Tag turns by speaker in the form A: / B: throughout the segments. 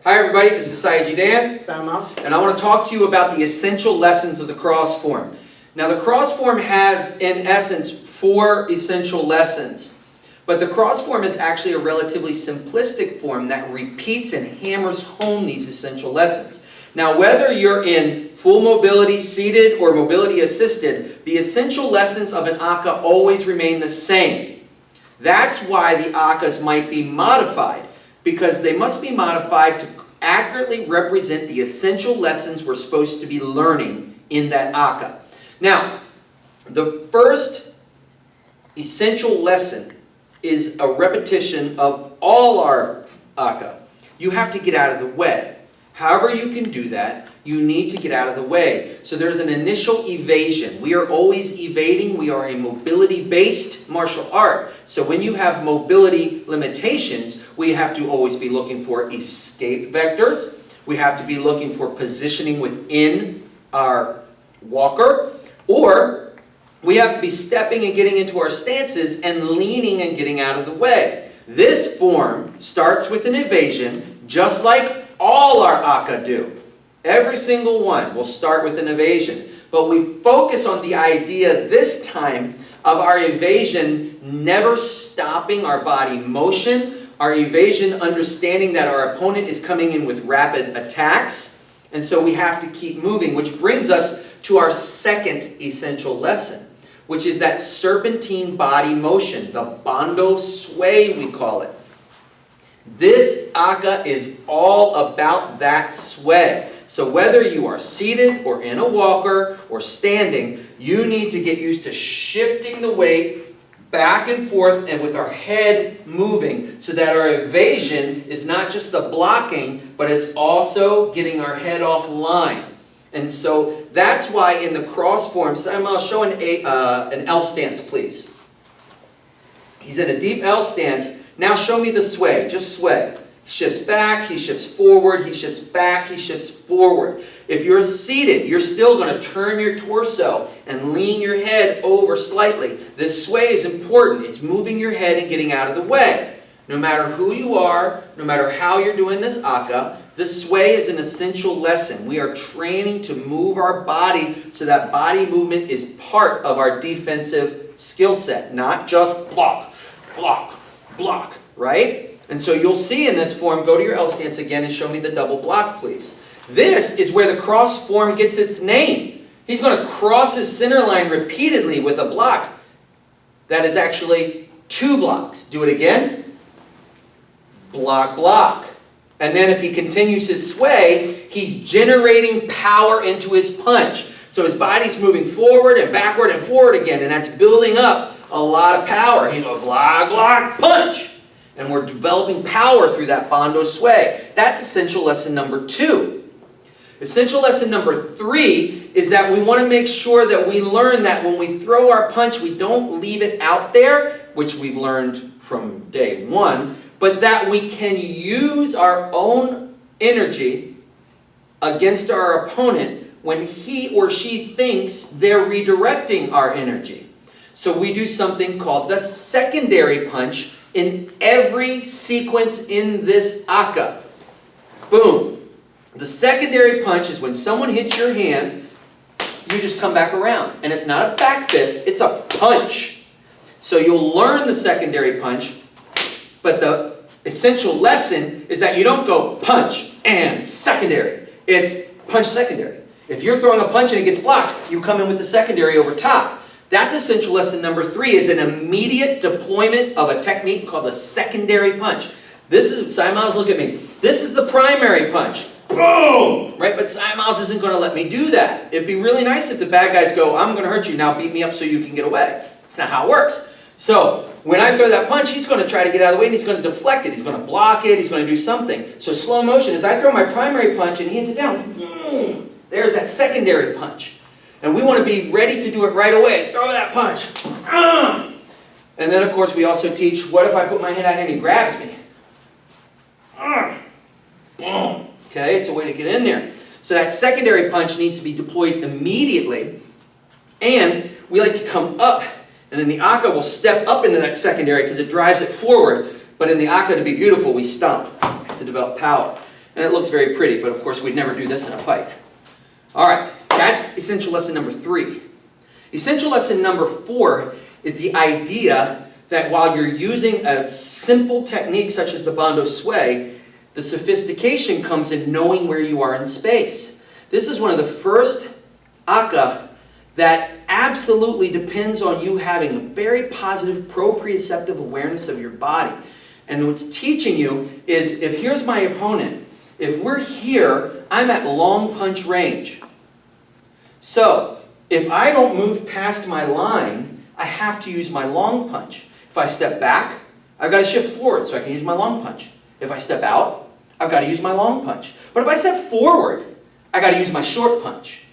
A: Hi everybody, this is Saiji Dan,
B: Sam Mouse.
A: and I want to talk to you about the essential lessons of the cross form. Now the cross form has, in essence, 4 essential lessons. But the cross form is actually a relatively simplistic form that repeats and hammers home these essential lessons. Now whether you're in full mobility seated or mobility assisted, the essential lessons of an AKA always remain the same. That's why the AKAs might be modified, because they must be modified to accurately represent the essential lessons we're supposed to be learning in that AKA. Now, the first essential lesson is a repetition of all our AKA. You have to get out of the way. However you can do that, you need to get out of the way. So there's an initial evasion. We are always evading. We are a mobility-based martial art. So when you have mobility limitations, we have to always be looking for escape vectors. We have to be looking for positioning within our walker. Or we have to be stepping and getting into our stances and leaning and getting out of the way. This form starts with an evasion, just like all our AKA do. Every single one will start with an evasion. But we focus on the idea this time of our evasion never stopping our body motion, our evasion understanding that our opponent is coming in with rapid attacks, and so we have to keep moving, which brings us to our second essential lesson, which is that serpentine body motion, the Bando sway we call it. This AKA is all about that sway. So whether you are seated or in a walker or standing, you need to get used to shifting the weight back and forth and with our head moving so that our evasion is not just the blocking, but it's also getting our head off line. And so that's why in the cross form, Sam, I'll show an L stance, please. He's in a deep L stance. Now show me the sway, just sway. He shifts back, he shifts forward, he shifts back, he shifts forward. If you're seated, you're still going to turn your torso and lean your head over slightly. This sway is important. It's moving your head and getting out of the way. No matter who you are, no matter how you're doing this AKA, this sway is an essential lesson. We are training to move our body so that body movement is part of our defensive skill set, not just block, block, block, right? And so you'll see in this form, go to your L stance again and show me the double block, please. This is where the cross form gets its name. He's going to cross his center line repeatedly with a block that is actually 2 blocks. Do it again. Block, block. And then if he continues his sway, he's generating power into his punch. So his body's moving forward and backward and forward again, and that's building up a lot of power. He goes block, block, punch. And we're developing power through that Bando sway. That's essential lesson number 2. Essential lesson number 3 is that we want to make sure that we learn that when we throw our punch, we don't leave it out there, which we've learned from day 1, but that we can use our own energy against our opponent when he or she thinks they're redirecting our energy. So we do something called the secondary punch in every sequence in this AKA. Boom. The secondary punch is when someone hits your hand, you just come back around. And it's not a back fist, it's a punch. So you'll learn the secondary punch, but the essential lesson is that you don't go punch and secondary. It's punch secondary. If you're throwing a punch and it gets blocked, you come in with the secondary over top. That's essential lesson number 3, is an immediate deployment of a technique called the secondary punch. This is, Simons, look at me. This is the primary punch. Boom! Right, but Simons isn't going to let me do that. It'd be really nice if the bad guys go, I'm going to hurt you, now beat me up so you can get away. It's not how it works. So when I throw that punch, he's going to try to get out of the way and he's going to deflect it. He's going to block it. He's going to do something. So slow motion, as I throw my primary punch and he hits it down, boom, there's that secondary punch. And we want to be ready to do it right away. Throw that punch. And then, of course, we also teach, what if I put my hand out here and he grabs me? Boom. Okay, it's a way to get in there. So that secondary punch needs to be deployed immediately. And we like to come up. And then the AKA will step up into that secondary because it drives it forward. But in the AKA, to be beautiful, we stomp to develop power. and it looks very pretty, but of course we'd never do this in a fight. All right, that's essential lesson number 3. Essential lesson number 4 is the idea that while you're using a simple technique such as the Bando sway, the sophistication comes in knowing where you are in space. This is one of the first aka that absolutely depends on you having a very positive proprioceptive awareness of your body. And what's teaching you is, if here's my opponent, if we're here, I'm at long punch range. So, if I don't move past my line, I have to use my long punch. If I step back, I've got to shift forward so I can use my long punch. If I step out, I've got to use my long punch. But if I step forward, I've got to use my short punch.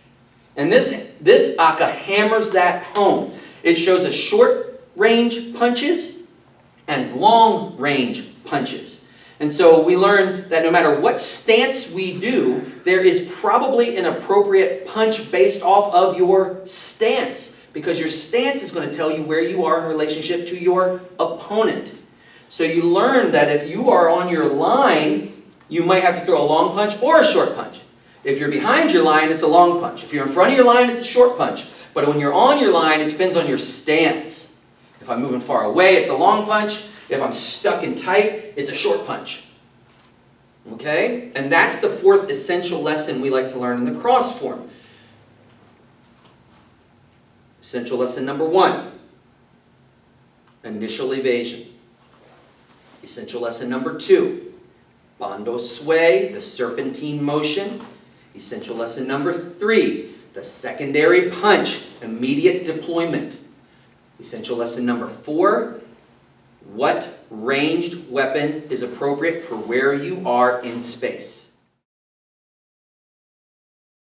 A: And this aka hammers that home. It shows us short range punches and long range punches. And so we learn that no matter what stance we do, there is probably an appropriate punch based off of your stance, because your stance is going to tell you where you are in relationship to your opponent. So you learn that if you are on your line, you might have to throw a long punch or a short punch. If you're behind your line, it's a long punch. If you're in front of your line, it's a short punch. But when you're on your line, it depends on your stance. If I'm moving far away, it's a long punch. If I'm stuck in tight, it's a short punch. Okay? And that's the 4th essential lesson we like to learn in the cross form. Essential lesson number 1, initial evasion. Essential lesson number 2, Bando sway, the serpentine motion. Essential lesson number 3, the secondary punch, immediate deployment. Essential lesson number 4, what ranged weapon is appropriate for where you are in space.